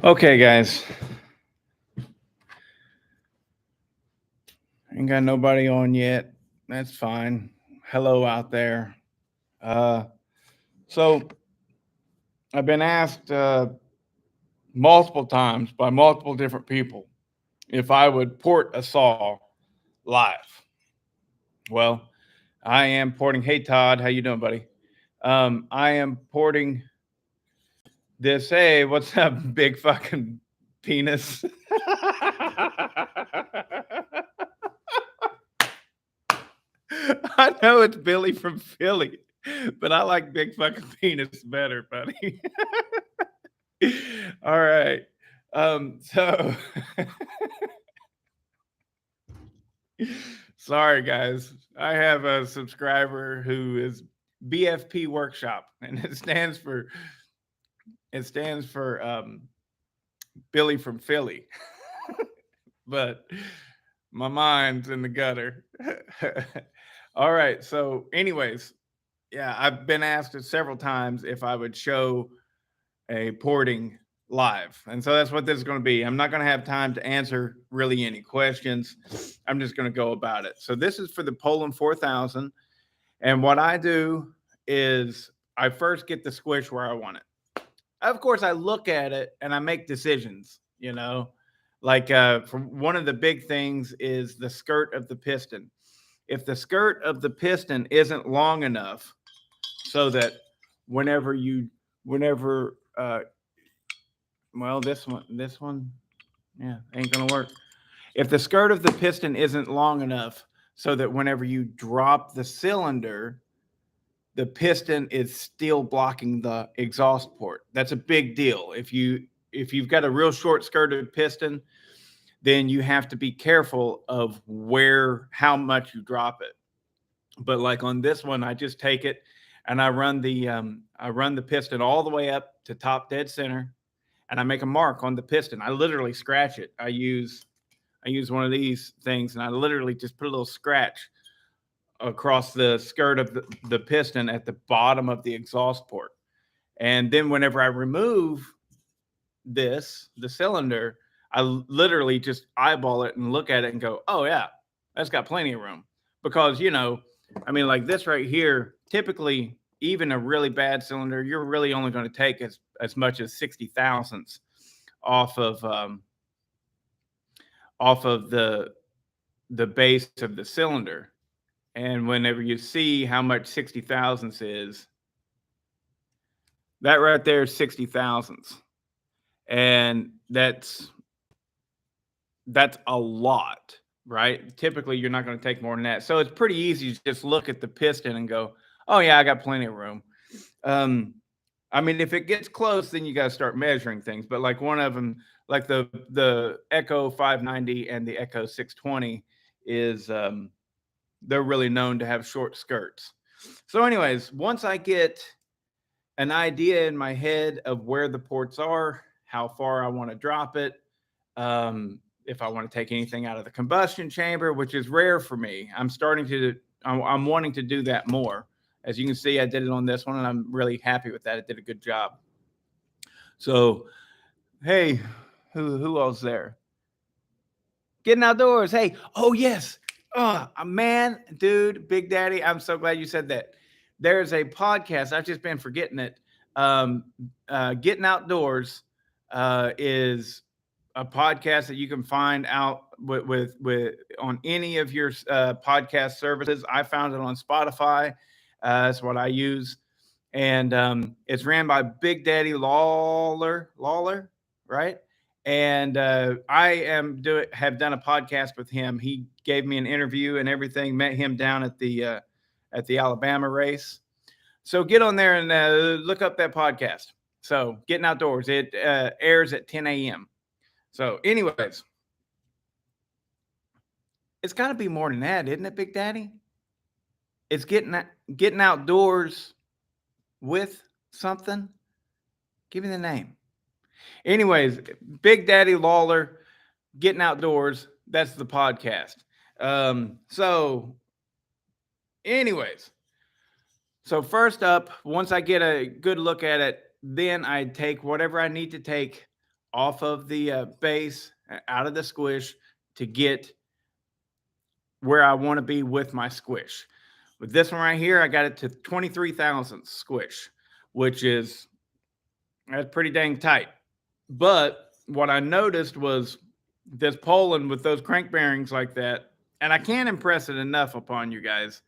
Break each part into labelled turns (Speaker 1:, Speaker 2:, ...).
Speaker 1: Okay, guys. Ain't got nobody on yet. That's fine. Hello out there. Uh, so I've been asked multiple times by multiple different people if I would port a saw live. Well, I am porting. Hey, Todd, how you doing, buddy? I am porting this. Hey, what's up, big fucking penis? I know it's Billy from Philly, but I like big fucking penis better, buddy. All right. So sorry guys. I have a subscriber who is BFP Workshop, and it stands for Billy from Philly. But my mind's in the gutter. All right. So, anyways, yeah, I've been asked it several times if I would show a porting live. And so that's what this is going to be. I'm not going to have time to answer really any questions. I'm just going to go about it. So this is for the Poulan 4000. And what I do is I first get the squish where I want it. Of course, I look at it and I make decisions, like for one of the big things is the skirt of the piston. If the skirt of the piston isn't long enough so that whenever you, whenever, well, this one, yeah, ain't gonna work. If the skirt of the piston isn't long enough so that whenever you drop the cylinder, the piston is still blocking the exhaust port. That's a big deal. If you've got a real short skirted piston, then you have to be careful of how much you drop it. But like on this one, I just take it and I run the piston all the way up to top dead center, and I make a mark on the piston. I literally scratch it. I use one of these things, and I literally just put a little scratch across the skirt of the piston at the bottom of the exhaust port. And then whenever I remove the cylinder, I literally just eyeball it and look at it and go, oh yeah, that's got plenty of room. Because I mean, like this right here, typically even a really bad cylinder, you're really only going to take as much as 60 thousandths off of the base of the cylinder. And whenever you see how much 60 thousandths is, that right there is 60 thousandths. And that's a lot, right? Typically, you're not going to take more than that. So it's pretty easy to just look at the piston and go, oh, yeah, I got plenty of room. I mean, if it gets close, then you got to start measuring things. But like one of them, like the Echo 590 and the Echo 620 is they're really known to have short skirts. So anyways, once I get an idea in my head of where the ports are, how far I want to drop it, if I want to take anything out of the combustion chamber, which is rare for me. I'm wanting to do that more. As you can see, I did it on this one, and I'm really happy with that. It did a good job. So, hey, who else there? Getting outdoors. Hey, oh yes. Oh, man, dude, Big Daddy, I'm so glad you said that. There's a podcast. I've just been forgetting it. Getting Outdoors is a podcast that you can find out with on any of your podcast services. I found it on Spotify. That's what I use, and it's ran by Big Daddy Lawler, right? And have done a podcast with him. He gave me an interview and everything. Met him down at the Alabama race. So get on there and look up that podcast. So Getting Outdoors. It airs at 10 a.m. So, anyways, it's got to be more than that, isn't it, Big Daddy? It's getting outdoors with something. Give me the name. Anyways, Big Daddy Lawler, Getting Outdoors. That's the podcast. Anyways, so first up, once I get a good look at it, then I take whatever I need to take off of the base, out of the squish to get where I want to be with my squish. With this one right here, I got it to 23 thousandths squish, which is that's pretty dang tight. But what I noticed was this Poulan with those crank bearings like that, and I can't impress it enough upon you guys.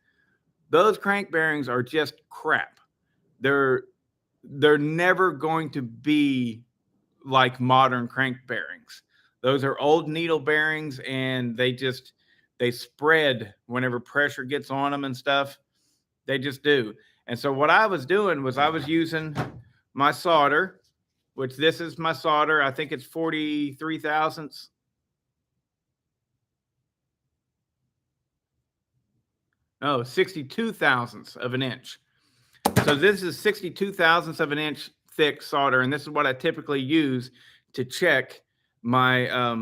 Speaker 1: Those crank bearings are just crap. They're they're never going to be like modern crank bearings. Those are old needle bearings, and they spread whenever pressure gets on them and stuff. They just do. And so what I was doing was I was using my solder, which this is my solder. I think it's 43 thousandths. No, 62 thousandths of an inch. So this is 62 thousandths of an inch thick solder, and this is what I typically use to check my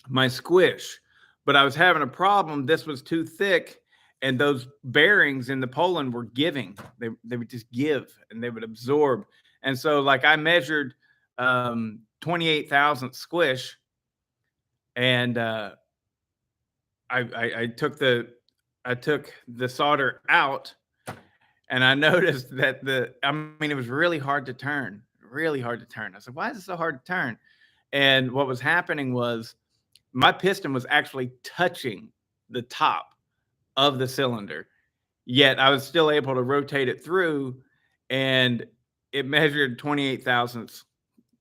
Speaker 1: my squish. But I was having a problem. This was too thick, and those bearings in the Poulan were giving. They would just give, and they would absorb. And so, like, I measured 28 thousandths squish, and I took the solder out, and I noticed that it was really hard to turn, really hard to turn. I said, why is it so hard to turn? And what was happening was my piston was actually touching the top of the cylinder, yet I was still able to rotate it through, and it measured 28 thousandths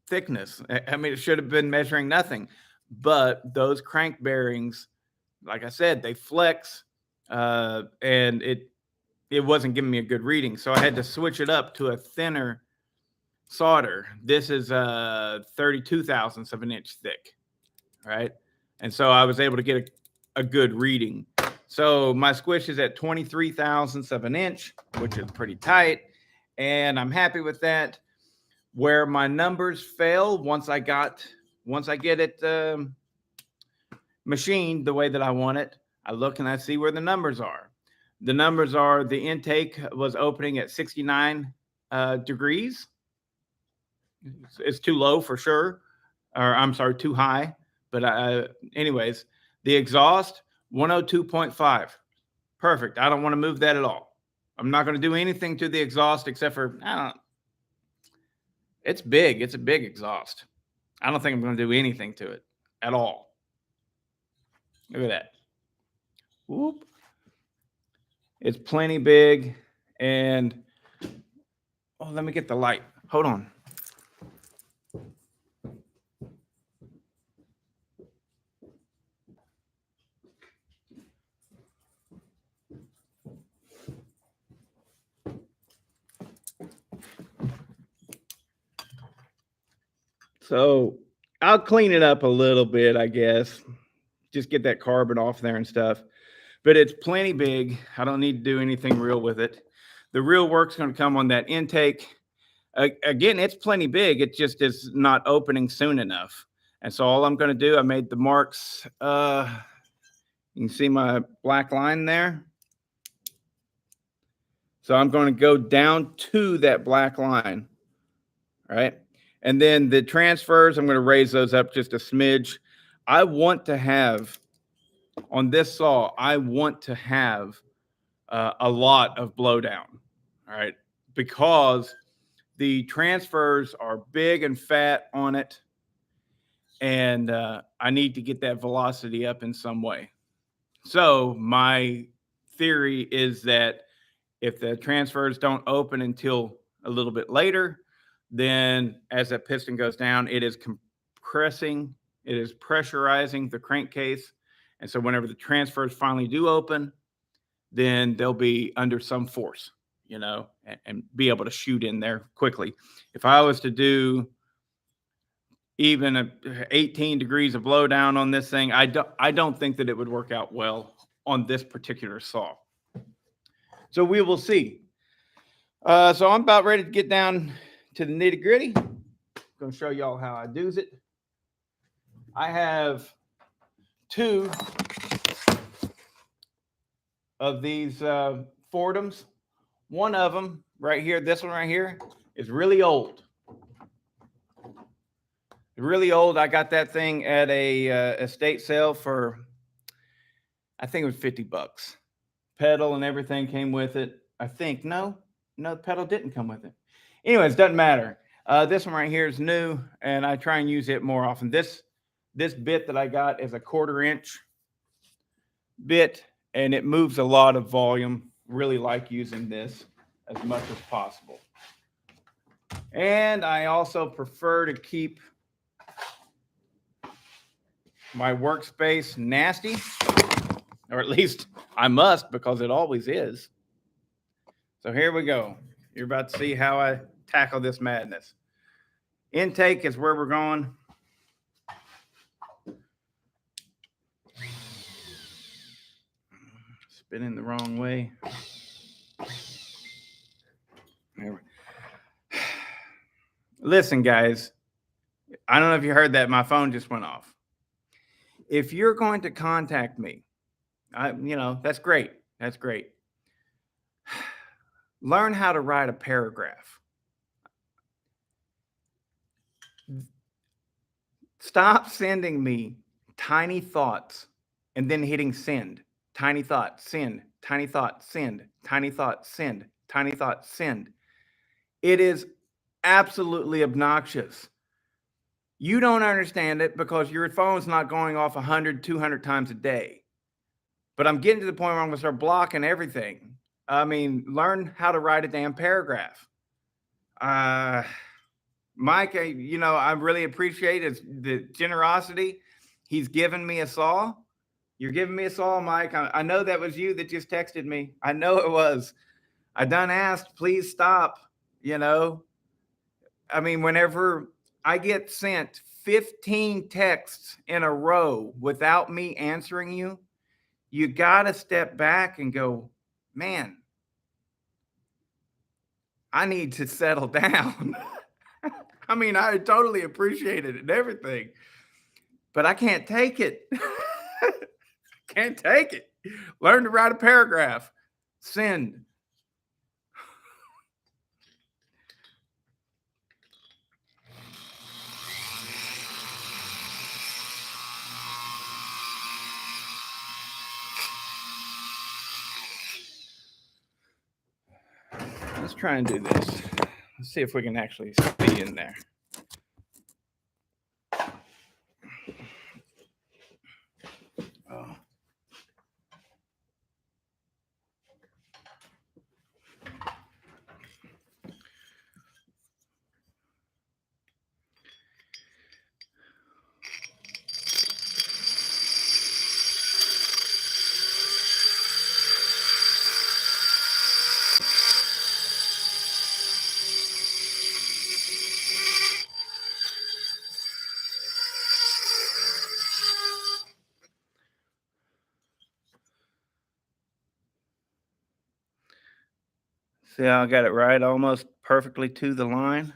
Speaker 1: thickness. I mean, it should have been measuring nothing, but those crank bearings, like I said, they flex, and it wasn't giving me a good reading. So I had to switch it up to a thinner solder. This is 32 thousandths of an inch thick, right? And so I was able to get a good reading. So my squish is at 23 thousandths of an inch, which is pretty tight, and I'm happy with that. Where my numbers fail once I get it machined the way that I want it, I look and I see where the numbers are. The numbers are the intake was opening at 69 degrees. It's too low for sure, or I'm sorry, too high. But anyways, the exhaust 102.5. Perfect. I don't want to move that at all. I'm not going to do anything to the exhaust except for it's big. It's a big exhaust. I don't think I'm going to do anything to it at all. Look at that. Whoop. It's plenty big. And let me get the light. Hold on. So I'll clean it up a little bit, I guess. Just get that carbon off there and stuff. But it's plenty big. I don't need to do anything real with it. The real work's going to come on that intake. Again, it's plenty big. It just is not opening soon enough. And so all I'm going to do, I made the marks. You can see my black line there. So I'm going to go down to that black line. All right. And then the transfers, I'm going to raise those up just a smidge. I want to have, on this saw, I want to have a lot of blowdown. All right. Because the transfers are big and fat on it. And I need to get that velocity up in some way. So my theory is that if the transfers don't open until a little bit later, then as that piston goes down, it is compressing, it is pressurizing the crankcase. And so whenever the transfers finally do open, then they'll be under some force, and be able to shoot in there quickly. If I was to do even 18 degrees of blowdown on this thing, I don't think that it would work out well on this particular saw. So we will see. So I'm about ready to get down to the nitty gritty. Going to show y'all how I do it. I have 2 of these Fordhams. One of them right here, this one right here, is really old. Really old. I got that thing at a estate sale for, I think it was $50. Pedal and everything came with it. I think no, the pedal didn't come with it. Anyways, doesn't matter. This one right here is new, and I try and use it more often. This bit that I got is a 1/4 inch bit, and it moves a lot of volume. Really like using this as much as possible. And I also prefer to keep my workspace nasty, or at least I must, because it always is. So here we go. You're about to see how I tackle this madness. Intake is where we're going. Spinning the wrong way. Listen, guys, I don't know if you heard that. My phone just went off. If you're going to contact me, that's great. That's great. Learn how to write a paragraph. Stop sending me tiny thoughts and then hitting send. Tiny thought, send, tiny thought, send, tiny thought, send, tiny thought, send. It is absolutely obnoxious. You don't understand it because your phone's not going off 100, 200 times a day. But I'm getting to the point where I'm going to start blocking everything. I mean, learn how to write a damn paragraph. Mike, I really appreciate the generosity. He's given me a saw. You're giving me a saw, Mike. I know that was you that just texted me. I know it was. I done asked, please stop. I mean, whenever I get sent 15 texts in a row without me answering you, you got to step back and go, man, I need to settle down. I mean, I totally appreciate it and everything, but I can't take it. Can't take it. Learn to write a paragraph. Send. Let's try and do this. Let's see if we can actually be in there. Oh. See how I got it right almost perfectly to the line?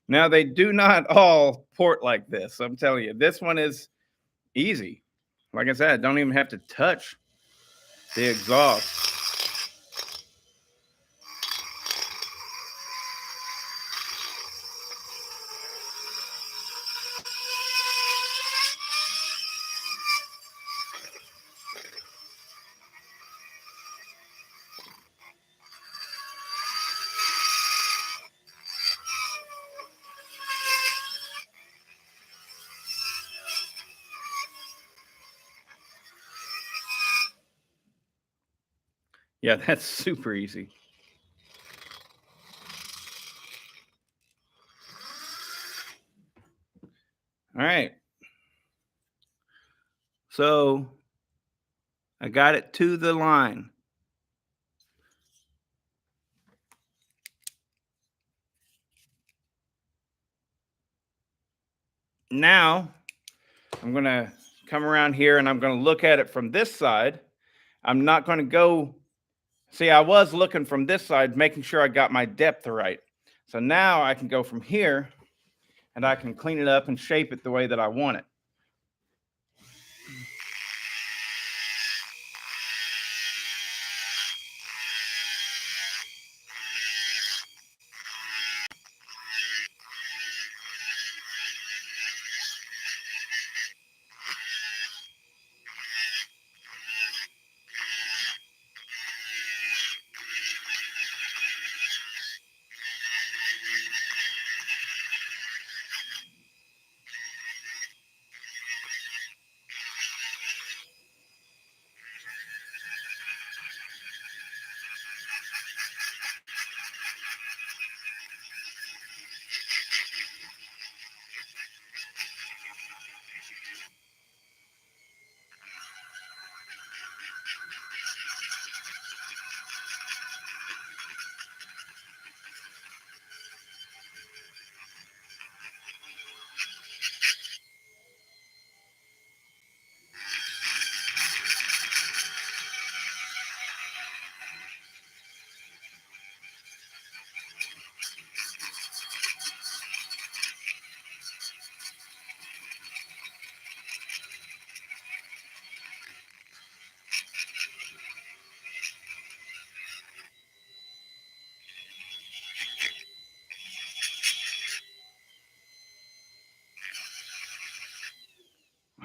Speaker 1: Now, they do not all port like this. I'm telling you, this one is easy. Like I said, don't even have to touch the exhaust. Yeah, that's super easy. All right. So I got it to the line. Now I'm going to come around here and I'm going to look at it from this side. I'm not going to go. See, I was looking from this side, making sure I got my depth right.
Speaker 2: So now I can go from here and I can clean it up and shape it the way that I want it.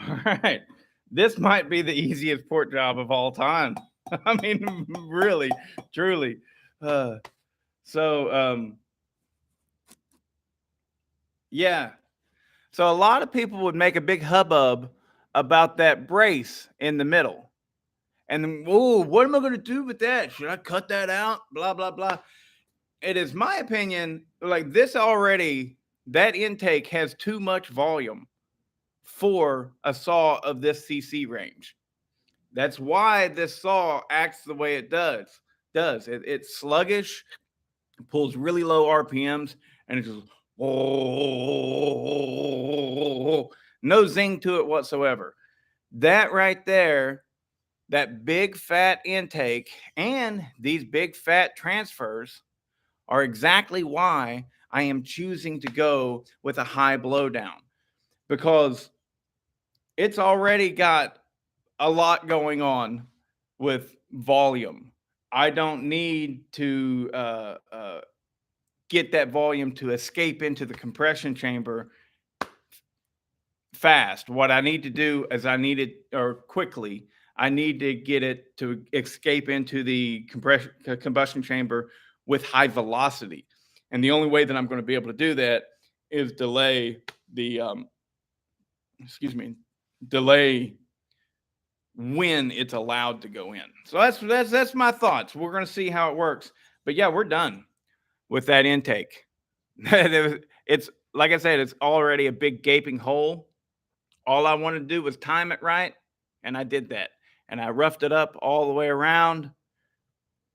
Speaker 2: All right. This might be the easiest port job of all time. I mean, really, truly. Uh, so, yeah. So a lot of people would make a big hubbub about that brace in the middle. And then, oh, what am I going to do with that? Should I cut that out? Blah, blah, blah. It is my opinion, like this already, that intake has too much volume for a saw of this CC range. That's why this saw acts the way it does. It's sluggish, pulls really low RPMs, and it's just no zing to it whatsoever. That right there, that big fat intake and these big fat transfers are exactly why I am choosing to go with a high blowdown, because it's already got a lot going on with volume. I don't need to get that volume to escape into the compression chamber fast. What I need to do is I need it, or quickly, I need to get it to escape into the combustion chamber with high velocity. And the only way that I'm going to be able to do that is delay the, delay when it's allowed to go in. So that's my thoughts. We're going to see how it works. But yeah, we're done with that intake. It's like I said, it's already a big gaping hole. All I wanted to do was time it right, and I did that. And I roughed it up all the way around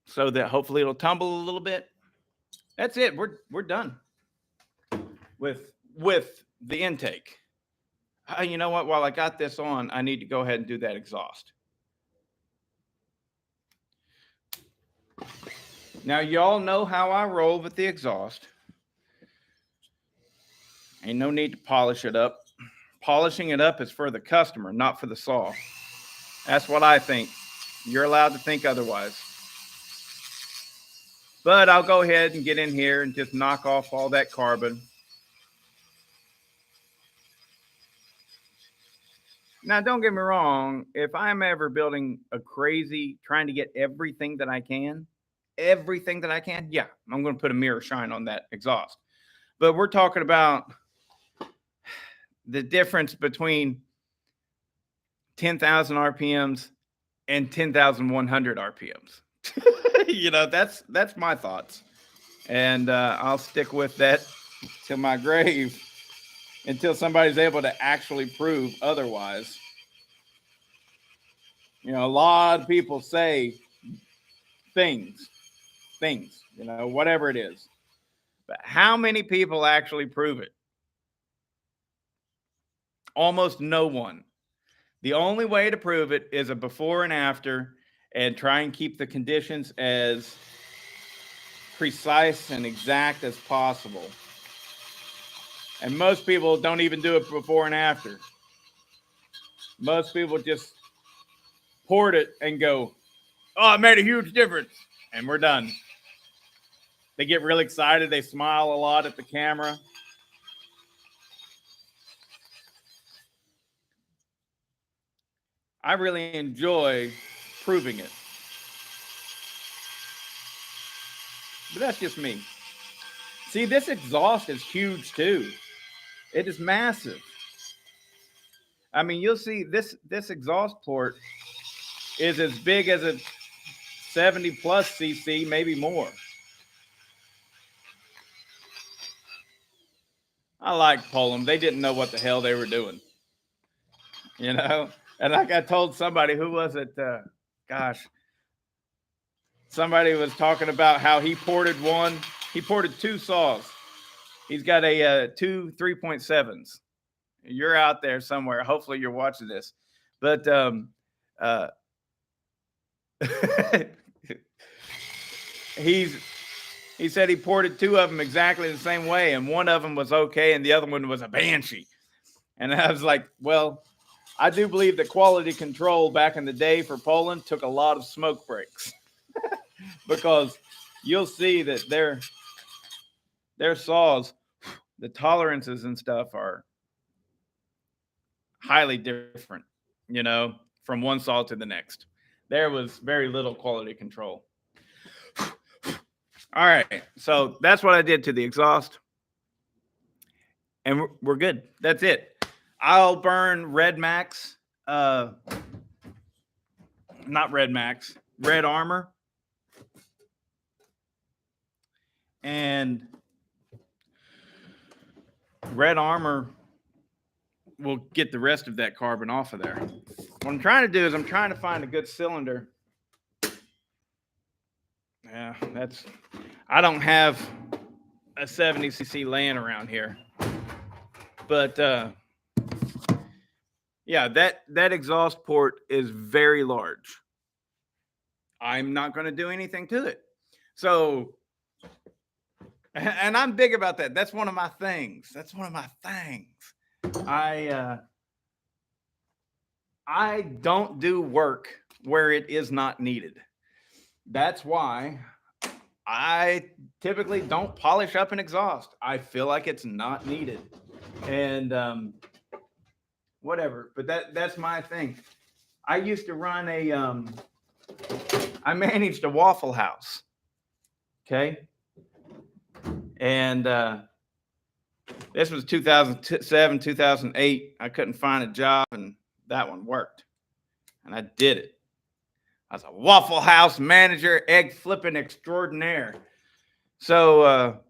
Speaker 2: so that hopefully it'll tumble a little bit. That's it. We're done with the intake. You know what? While I got this on, I need to go ahead and do that exhaust. Now, y'all know how I roll with the exhaust. Ain't no need to polish it up. Polishing it up is for the customer, not for the saw. That's what I think. You're allowed to think otherwise. But I'll go ahead and get in here and just knock off all that carbon. Now, don't get me wrong. If I'm ever building a crazy, trying to get everything that I can, yeah, I'm going to put a mirror shine on that exhaust. But we're talking about the difference between 10,000 RPMs and 10,100 RPMs. That's my thoughts. And I'll stick with that to my grave until somebody's able to actually prove otherwise. A lot of people say things, whatever it is. But how many people actually prove it? Almost no one. The only way to prove it is a before and after, and try and keep the conditions as precise and exact as possible. And most people don't even do it before and after. Most people just port it and go, oh, it made a huge difference. And we're done. They get really excited. They smile a lot at the camera. I really enjoy proving it. But that's just me. See, this exhaust is huge too. It is massive. I mean, you'll see this exhaust port is as big as a 70 plus cc, maybe more. I like Poulan. They didn't know what the hell they were doing, you know. And like I told somebody, who was it? Gosh, somebody was talking about how he ported two saws. He's got a two 3.7s. You're out there somewhere. Hopefully, you're watching this, but he said he ported two of them exactly the same way, and one of them was okay, and the other one was a banshee. And I was like, well, I do believe that quality control back in the day for Poulan took a lot of smoke breaks because you'll see that their saws, the tolerances and stuff are highly different, you know, from one saw to the next. There was very little quality control. All right, so that's what I did to the exhaust, and we're good. That's it. I'll burn Red Max, not Red Max, Red Armor, and Red Armor will get the rest of that carbon off of there. What I'm trying to do is I'm trying to find a good cylinder. Yeah, I don't have a 70cc laying around here. But yeah, that exhaust port is very large. I'm not going to do anything to it. So, and I'm big about that. That's one of my things. I don't do work where it is not needed. That's why I typically don't polish up an exhaust. I feel like it's not needed. And whatever, but that's my thing. I used to run I managed a Waffle House. Okay. And this was 2007, 2008. I couldn't find a job, and that one worked. And I did it. I was a Waffle House manager, egg flipping extraordinaire. So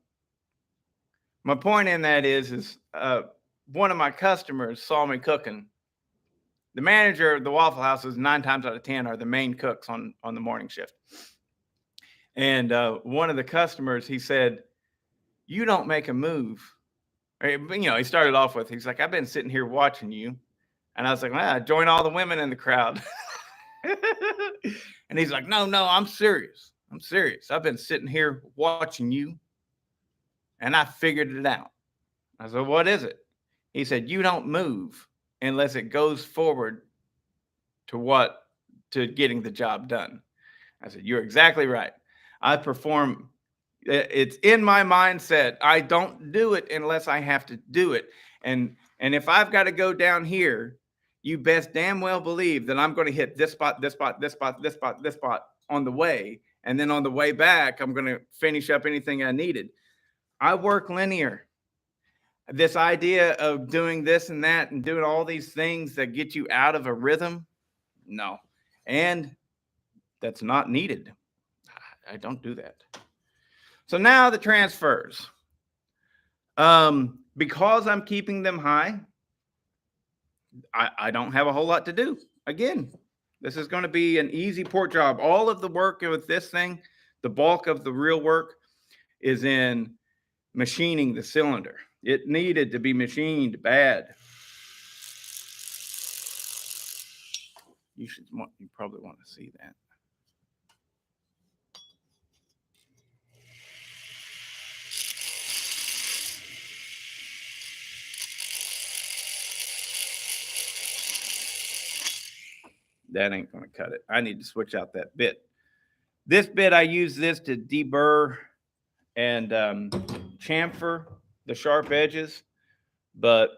Speaker 2: my point in that is one of my customers saw me cooking. The manager of the Waffle House is 9 times out of 10 are the main cooks on the morning shift. And one of the customers, he said, you don't make a move. You know, he started off with, he's like, I've been sitting here watching you. And I was like, well, join all the women in the crowd. And he's like, no, I'm serious. I've been sitting here watching you. And I figured it out. I said, what is it? He said, you don't move unless it goes forward to getting the job done. I said, you're exactly right. I perform. It's in my mindset. I don't do it unless I have to do it. And if I've got to go down here, you best damn well believe that I'm going to hit this spot, this spot, this spot, this spot, this spot on the way. And then on the way back, I'm going to finish up anything I needed. I work linear. This idea of doing this and that and doing all these things that get you out of a rhythm, no. And that's not needed. I don't do that. So now the transfers. Because I'm keeping them high, I don't have a whole lot to do. Again, this is going to be an easy port job. All of the work with this thing, the bulk of the real work is in machining the cylinder. It needed to be machined bad. You probably want to see that. That ain't going to cut it. I need to switch out that bit. This bit, I use this to deburr and chamfer the sharp edges, but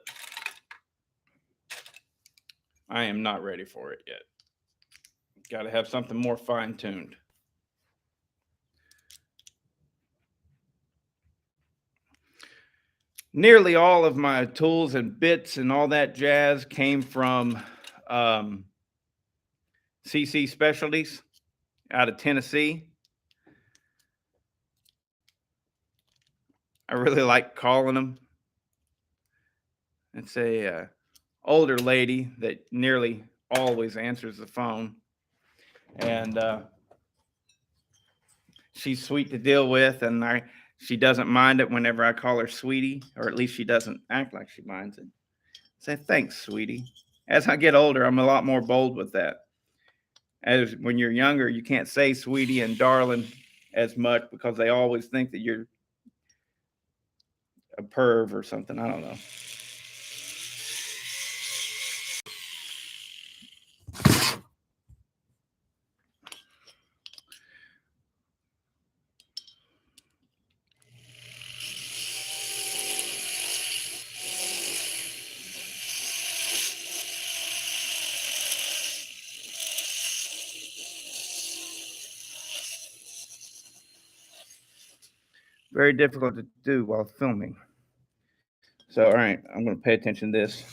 Speaker 2: I am not ready for it yet. Got to have something more fine-tuned. Nearly all of my tools and bits and all that jazz came from CC Specialties out of Tennessee. I really like calling them. It's a older lady that nearly always answers the phone, and she's sweet to deal with, and she doesn't mind it whenever I call her sweetie, or at least she doesn't act like she minds it. Say thanks, sweetie. As I get older, I'm a lot more bold with that. As when you're younger, you can't say sweetie and darling as much because they always think that you're a perv or something. I don't know. Very difficult to do while filming. So, all right, I'm going to pay attention to this.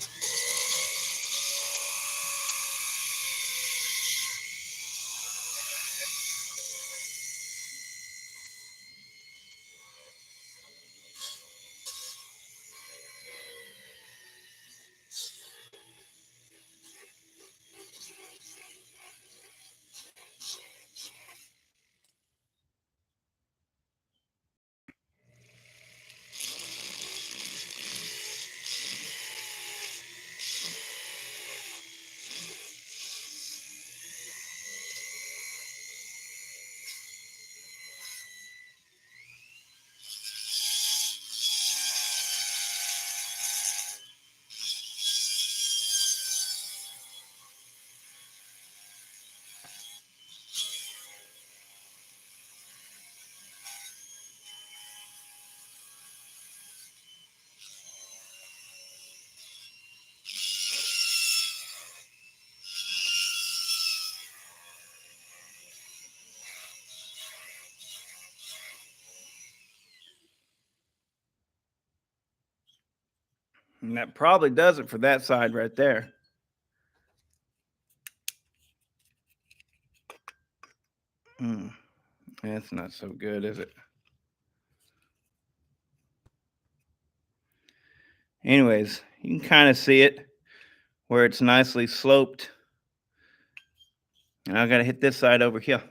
Speaker 2: And that probably does it for that side right there. That's not so good, is it? Anyways, you can kind of see it where it's nicely sloped. And I got to hit this side over here.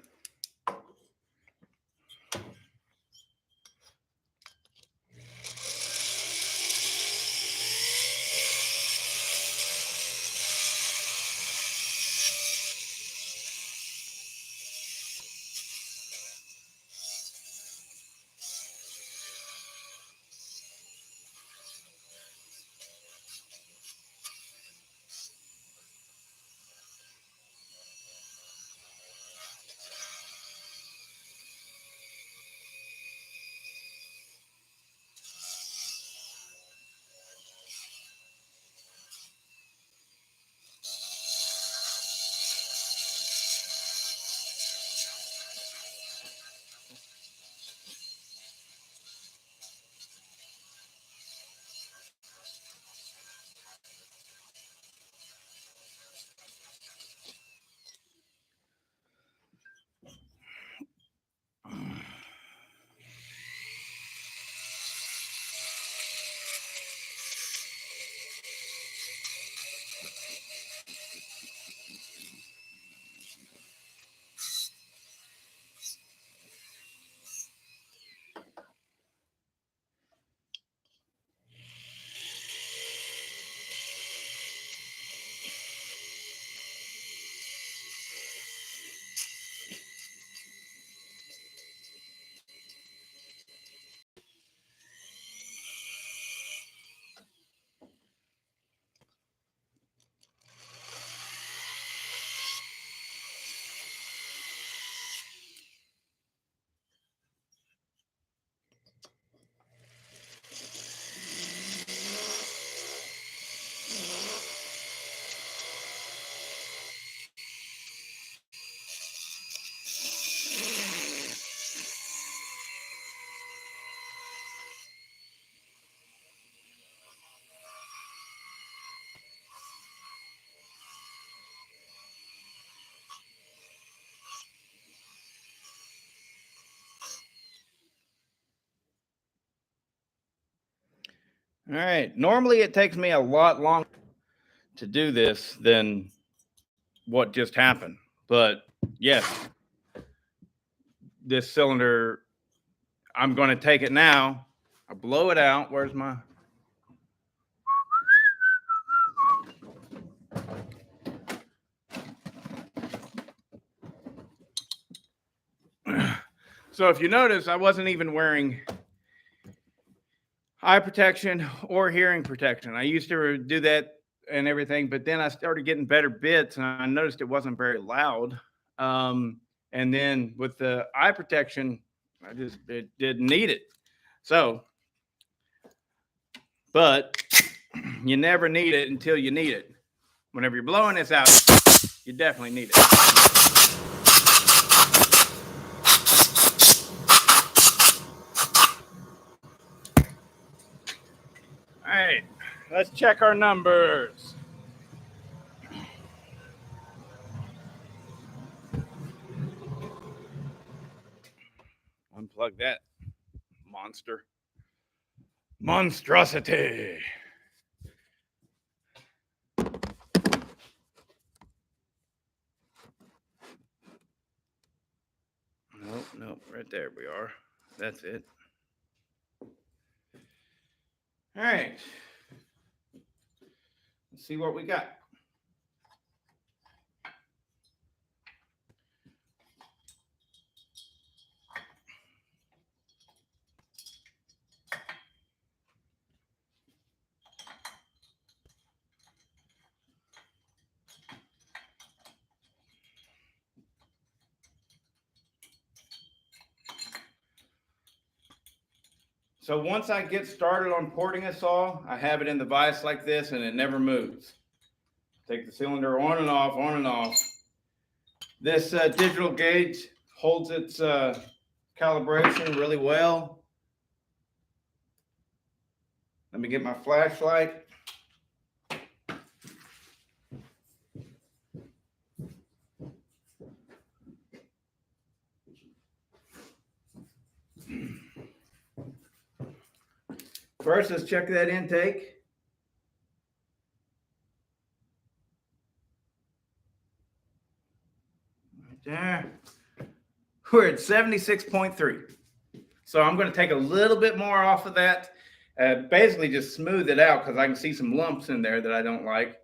Speaker 2: All right. Normally it takes me a lot longer to do this than what just happened. But yes, this cylinder, I'm going to take it now. I blow it out. Where's my... So if you notice, I wasn't even wearing eye protection or hearing protection. I used to do that and everything, but then I started getting better bits and I noticed it wasn't very loud. And then with the eye protection, it didn't need it. So, but you never need it until you need it. Whenever you're blowing this out, you definitely need it. All right, let's check our numbers. Unplug that monstrosity. Nope, right there we are. That's it. All right. Let's see what we got. So once I get started on porting a saw, I have it in the vise like this and it never moves. Take the cylinder on and off, on and off. This digital gauge holds its calibration really well. Let me get my flashlight. First, let's check that intake. Right there. We're at 76.3. So I'm going to take a little bit more off of that. Basically just smooth it out because I can see some lumps in there that I don't like.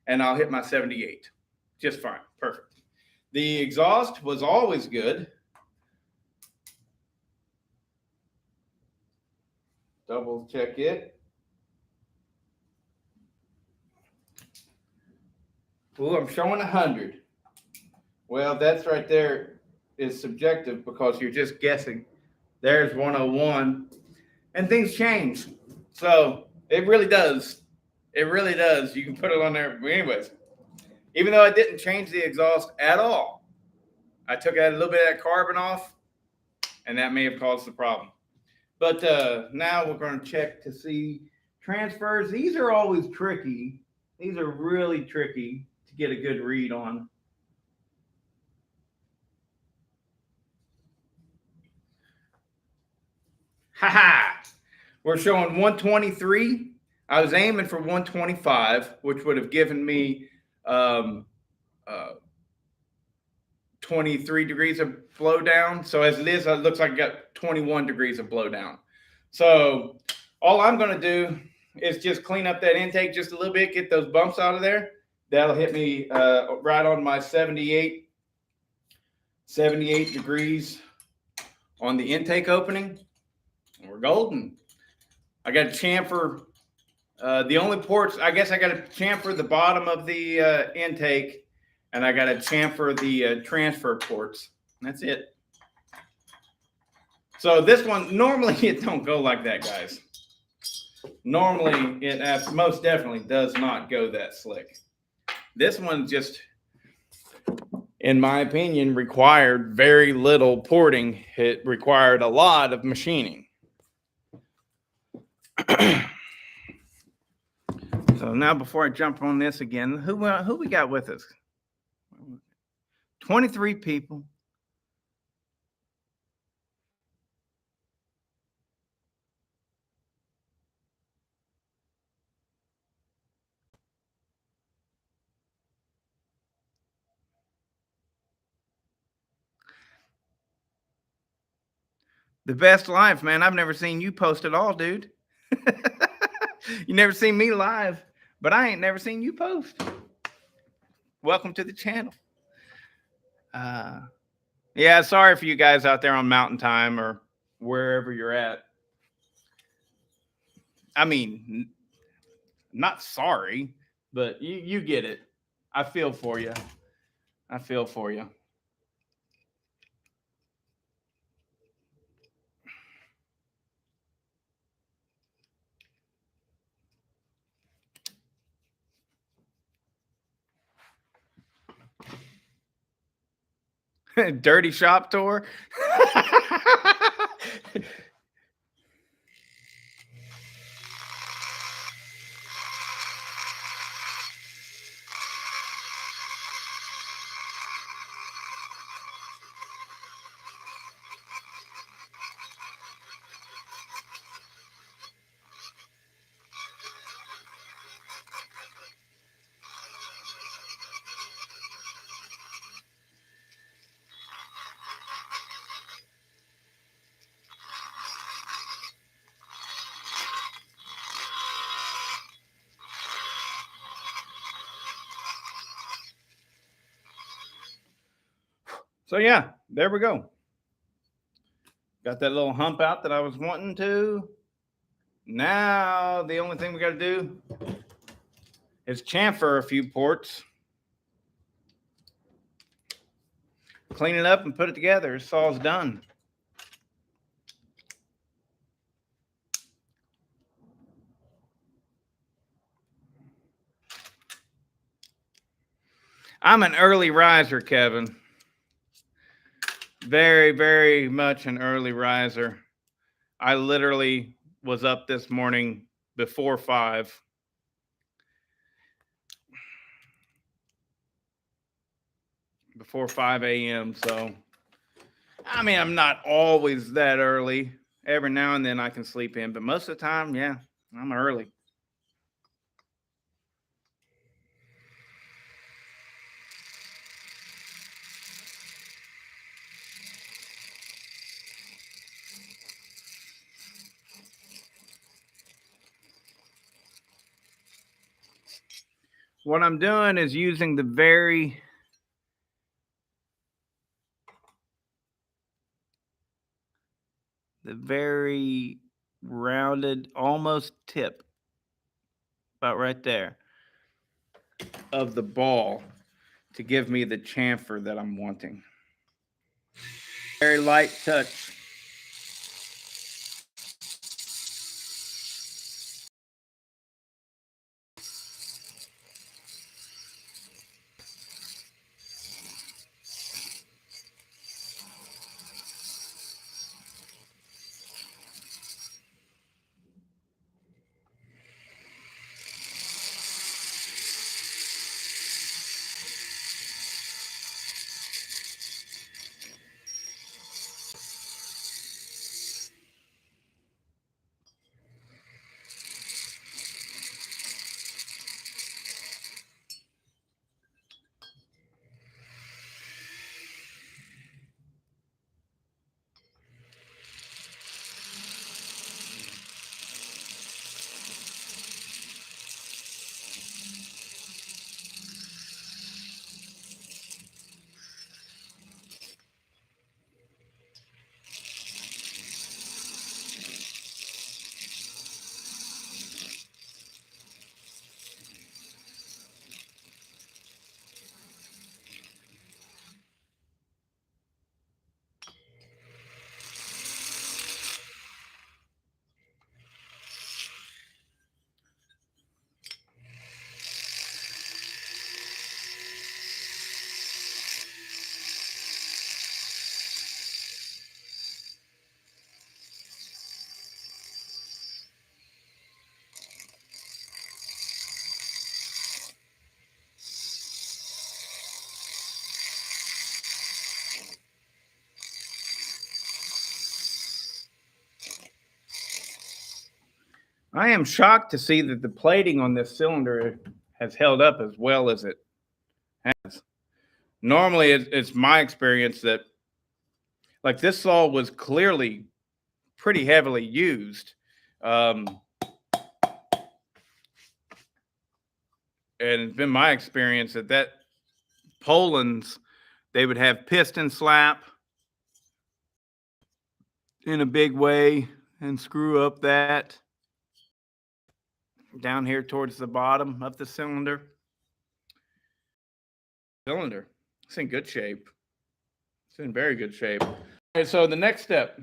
Speaker 2: And I'll hit my 78. Just fine. Perfect. The exhaust was always good. Double check it. Ooh, I'm showing 100. Well, that's right there is subjective because you're just guessing. There's 101. And things change. So it really does. It really does. You can put it on there. But anyways, even though I didn't change the exhaust at all, I took a little bit of that carbon off, and that may have caused the problem. But now we're going to check to see transfers. These are always tricky. These are really tricky to get a good read on. Ha! We're showing 123. I was aiming for 125, which would have given me 23 degrees of blowdown. So as it is, it looks like I got 21 degrees of blowdown. So all I'm going to do is just clean up that intake just a little bit, get those bumps out of there. That'll hit me right on my 78 degrees on the intake opening. We're golden. I got to chamfer the only ports. I guess I got to chamfer the bottom of the intake, and I got to chamfer the transfer ports. That's it. So this one, normally it don't go like that, guys. Normally it most definitely does not go that slick. This one just, in my opinion, required very little porting. It required a lot of machining. So now before I jump on this again, who we got with us? 23 people. The best life, man. I've never seen you post at all, dude. You never seen me live, but I ain't never seen you post. Welcome to the channel. Yeah, sorry for you guys out there on Mountain Time or wherever you're at. I mean, not sorry, but you get it. I feel for you. I feel for you. Dirty shop tour. So yeah, there we go. Got that little hump out that I was wanting to. Now the only thing we got to do is chamfer a few ports, clean it up, and put it together. It's all done. I'm an early riser, Kevin. Very, very much an early riser. I literally was up this morning before 5. Before 5 a.m. So, I mean, I'm not always that early. Every now and then I can sleep in, but most of the time, yeah, I'm early. What I'm doing is using the very rounded, almost tip, about right there, of the ball to give me the chamfer that I'm wanting. Very light touch. I am shocked to see that the plating on this cylinder has held up as well as it has. Normally, it's my experience that, like, this saw was clearly pretty heavily used. And it's been my experience that Poland's, they would have piston slap in a big way and screw up that down here towards the bottom of the cylinder. It's in good shape. It's in very good shape. All right, so the next step,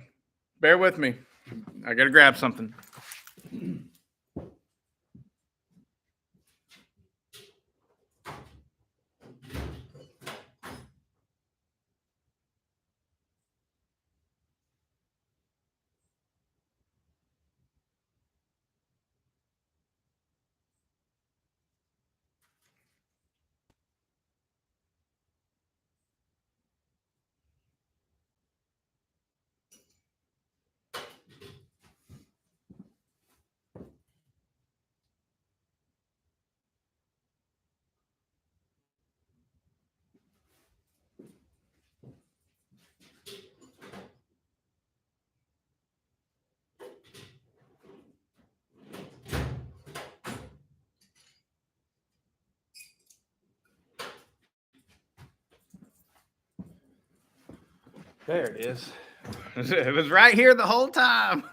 Speaker 2: bear with me. I got to grab something. There it is. It was right here the whole time.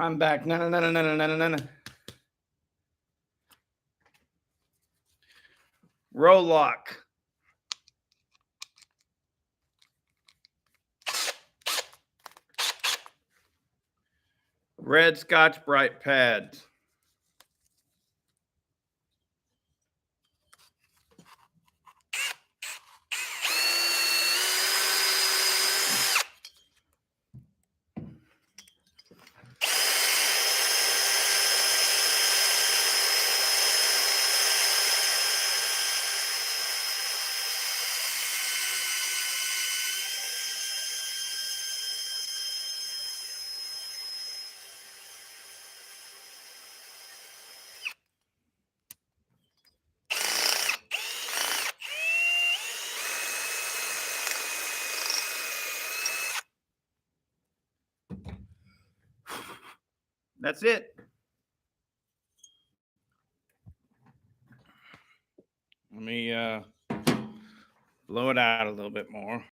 Speaker 2: I'm back. No. Roll lock. Red Scotch Brite pads. That's it. Let me blow it out a little bit more.